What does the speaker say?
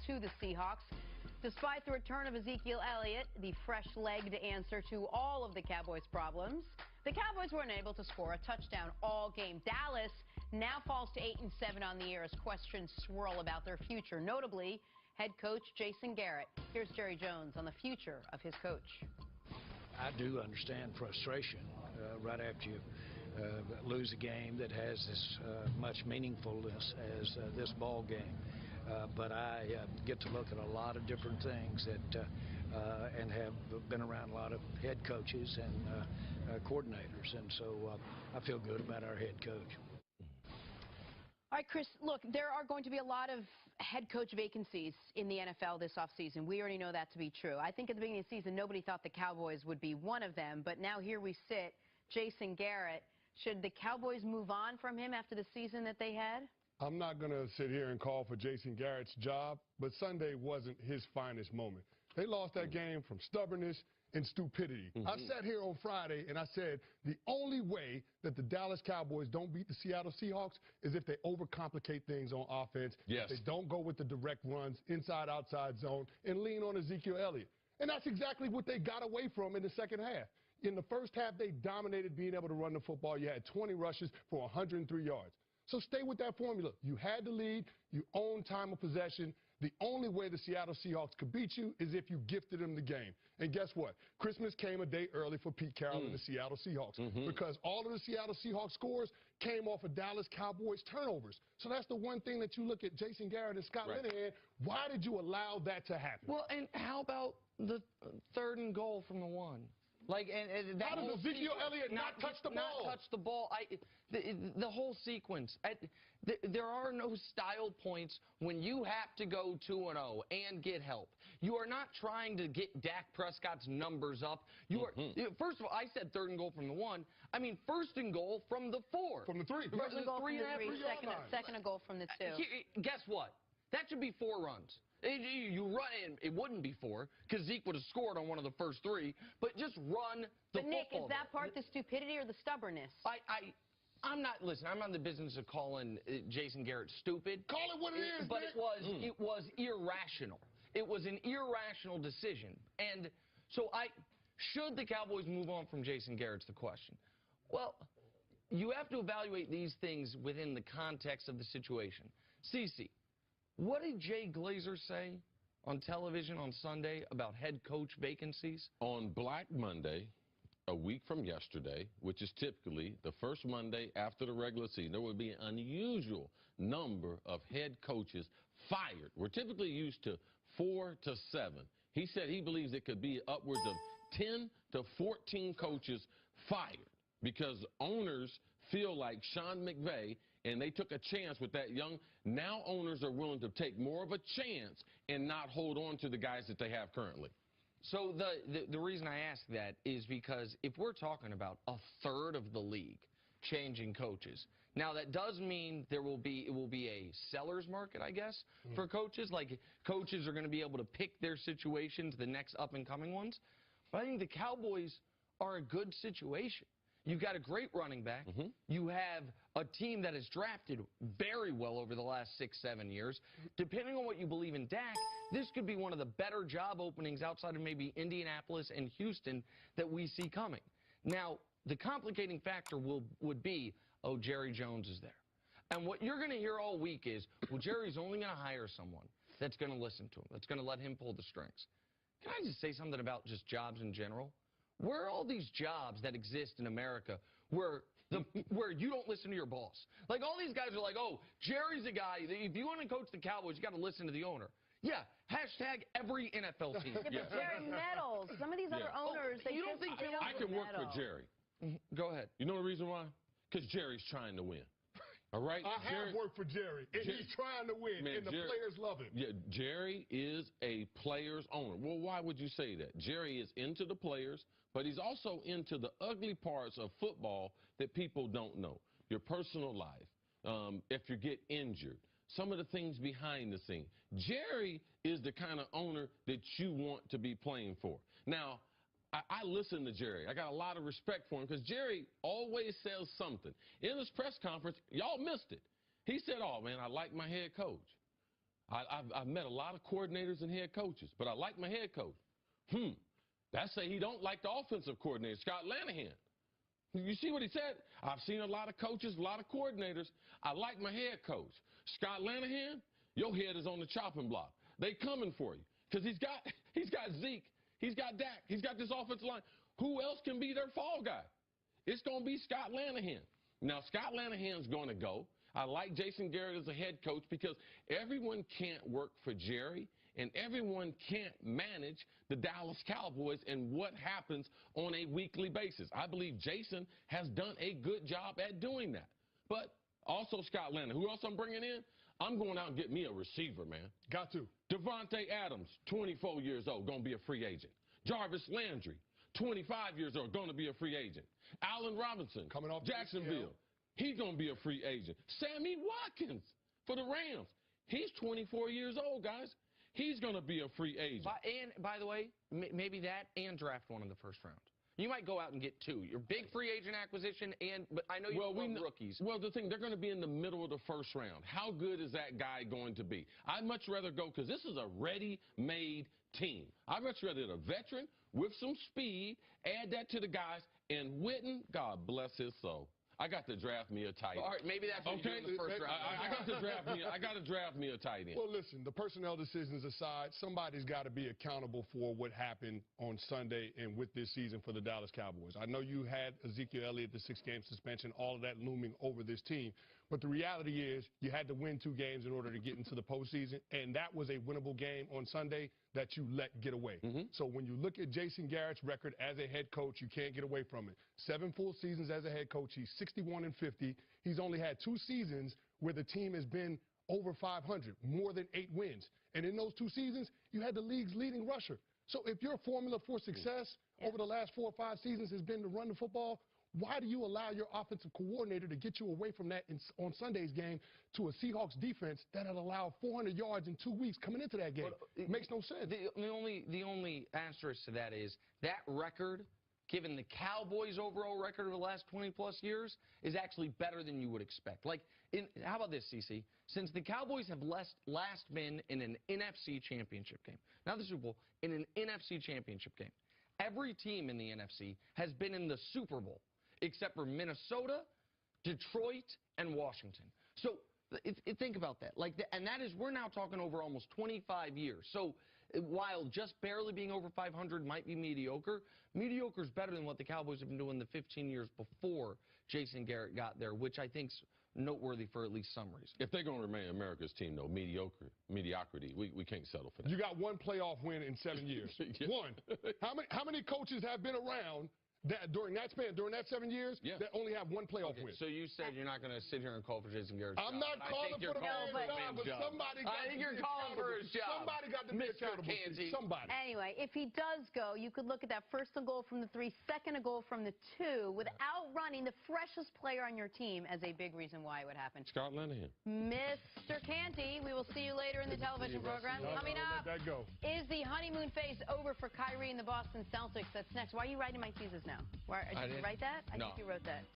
to the Seahawks. Despite the return of Ezekiel Elliott, the fresh-legged answer to all of the Cowboys' problems, the Cowboys were unable to score a touchdown all game. Dallas now falls to 8-7 on the year as questions swirl about their future, notably head coach Jason Garrett. Here's Jerry Jones on the future of his coach. I do understand frustration right after you lose a game that has as much meaningfulness as this ball game. But I get to look at a lot of different things and have been around a lot of head coaches and coordinators, and so I feel good about our head coach. All right, Chris, look, there are going to be a lot of head coach vacancies in the NFL this offseason. We already know that to be true. I think at the beginning of the season, nobody thought the Cowboys would be one of them, but now here we sit. Jason Garrett, should the Cowboys move on from him after the season that they had? I'm not going to sit here and call for Jason Garrett's job, but Sunday wasn't his finest moment. They lost that game from stubbornness and stupidity. I sat here on Friday and I said the only way that the Dallas Cowboys don't beat the Seattle Seahawks is if they overcomplicate things on offense. Yes. If they don't go with the direct runs, inside-outside zone, and lean on Ezekiel Elliott. And that's exactly what they got away from in the second half. In the first half, they dominated being able to run the football. You had 20 rushes for 103 yards. So stay with that formula. You had the lead. You own time of possession. The only way the Seattle Seahawks could beat you is if you gifted them the game. And guess what? Christmas came a day early for Pete Carroll and the Seattle Seahawks because all of the Seattle Seahawks scores came off of Dallas Cowboys turnovers. So that's the one thing that you look at Jason Garrett and Scott Linehan. Why did you allow that to happen? Well, and how about the 3rd and goal from the 1? Like, and that how did Ezekiel Elliott not touch the ball? Not touch the ball. The whole sequence. There are no style points when you have to go 2-0 and get help. You are not trying to get Dak Prescott's numbers up. You are. First of all, I said 3rd and goal from the 1. I mean 1st and goal from the 4. From the 3. First and goal from the 3, second and goal from the 2. Guess what? That should be 4 runs. You run in, it wouldn't be 4, because Zeke would have scored on one of the first 3, but just run the football. But, Nick, is that part the stupidity or the stubbornness? I'm not in the business of calling Jason Garrett stupid. Call it what it is, but man. it was irrational. It was an irrational decision. And so should the Cowboys move on from Jason Garrett's the question. Well, you have to evaluate these things within the context of the situation. Cece, what did Jay Glazer say on television on Sunday about head coach vacancies? On Black Monday, a week from yesterday, which is typically the first Monday after the regular season, there will be an unusual number of head coaches fired. We're typically used to 4 to 7. He said he believes it could be upwards of 10 to 14 coaches fired because owners feel like Sean McVay, and they took a chance with that young. Now owners are willing to take more of a chance and not hold on to the guys that they have currently. So the reason I ask that is because if we're talking about 1/3 of the league changing coaches, now that does mean it will be a seller's market, I guess, for coaches. Like coaches are going to be able to pick their situations, the next up-and-coming ones. But I think the Cowboys are a good situation. You've got a great running back. You have a team that has drafted very well over the last 6-7 years. Depending on what you believe in Dak, this could be one of the better job openings outside of maybe Indianapolis and Houston that we see coming. Now, the complicating factor would be, oh, Jerry Jones is there. And what you're going to hear all week is, well, Jerry's only going to hire someone that's going to listen to him, that's going to let him pull the strings. Can I just say something about just jobs in general? Where are all these jobs that exist in America where you don't listen to your boss? Like, all these guys are like, oh, Jerry's a guy. If you want to coach the Cowboys, you got to listen to the owner. Yeah, hashtag every NFL team. Yeah, but Jerry meddles. Some of these other owners, they you don't think I can work for Jerry. Go ahead. You know the reason why? Because Jerry's trying to win. All right? I have worked for Jerry, and he's trying to win, and the players love him. Yeah, Jerry is a player's owner. Well, why would you say that? Jerry is into the players, but he's also into the ugly parts of football that people don't know. Your personal life, if you get injured, some of the things behind the scenes. Jerry is the kind of owner that you want to be playing for. Now, I listen to Jerry. I got a lot of respect for him because Jerry always says something. In his press conference, y'all missed it. He said, oh, man, I like my head coach. I've met a lot of coordinators and head coaches, but I like my head coach. That say he don't like the offensive coordinator, Scott Lanahan. You see what he said? I've seen a lot of coaches, a lot of coordinators. I like my head coach. Scott Lanahan, your head is on the chopping block. They coming for you because he's got Zeke, he's got Dak, he's got this offensive line. Who else can be their fall guy? It's going to be Scott Lanahan. Now, Scott Lanahan's going to go. I like Jason Garrett as a head coach because everyone can't work for Jerry and everyone can't manage the Dallas Cowboys and what happens on a weekly basis. I believe Jason has done a good job at doing that. But also Scott Lanahan. Who else I'm bringing in? I'm going out and get me a receiver, man. Got to. Devontae Adams, 24 years old, going to be a free agent. Jarvis Landry, 25 years old, going to be a free agent. Allen Robinson, coming off Jacksonville, he's going to be a free agent. Sammy Watkins for the Rams, he's 24 years old, guys. He's going to be a free agent. And, by the way, maybe that and draft one in the first round. You might go out and get two. Your big free agent acquisition, but I know you love rookies. Well, the thing, they're going to be in the middle of the first round. How good is that guy going to be? I'd much rather go, because this is a ready-made team. I'd much rather a veteran with some speed, add that to the guys, and Witten, God bless his soul. I got to draft me a tight end. All right, maybe that's what you do in the first round. I got to draft me a tight end. Well, listen, the personnel decisions aside, somebody's got to be accountable for what happened on Sunday and with this season for the Dallas Cowboys. I know you had Ezekiel Elliott, the 6-game suspension, all of that looming over this team. But the reality is you had to win 2 games in order to get into the postseason, and that was a winnable game on Sunday that you let get away. So when you look at Jason Garrett's record as a head coach, you can't get away from it. 7 full seasons as a head coach. He's 61-50. He's only had 2 seasons where the team has been over 500, more than 8 wins. And in those 2 seasons, you had the league's leading rusher. So if your formula for success over the last 4 or 5 seasons has been to run the football, why do you allow your offensive coordinator to get you away from that on Sunday's game to a Seahawks defense that had allowed 400 yards in 2 weeks coming into that game? It makes no sense. The only asterisk to that is that record, given the Cowboys' overall record of the last 20-plus years, is actually better than you would expect. Like, how about this, CC? Since the Cowboys have last been in an NFC championship game, not the Super Bowl, in an NFC championship game, every team in the NFC has been in the Super Bowl, except for Minnesota, Detroit, and Washington. So think about that. And that is, we're now talking over almost 25 years. So while just barely being over 500 might be mediocre, mediocre is better than what the Cowboys have been doing the 15 years before Jason Garrett got there, which I think's noteworthy for at least some reason. If they're going to remain America's team, though, mediocrity, we can't settle for that. You got 1 playoff win in 7 years. One. How many coaches have been around during that 7 years, that only have 1 playoff win? So you said you're not going to sit here and call for Jason Garrett's I'm not calling for the man's job, but somebody got I think you're calling for his job. Somebody got to be accountable. Somebody. Anyway, if he does go, you could look at that first and goal from the 3, second and goal from the 2, without running the freshest player on your team as a big reason why it would happen. Scott Lanahan. Mr. Canty, we will see you later in the television program. Coming up, is the honeymoon phase over for Kyrie and the Boston Celtics? That's next. Why are you writing my thesis now? Did you write that? I think you wrote that.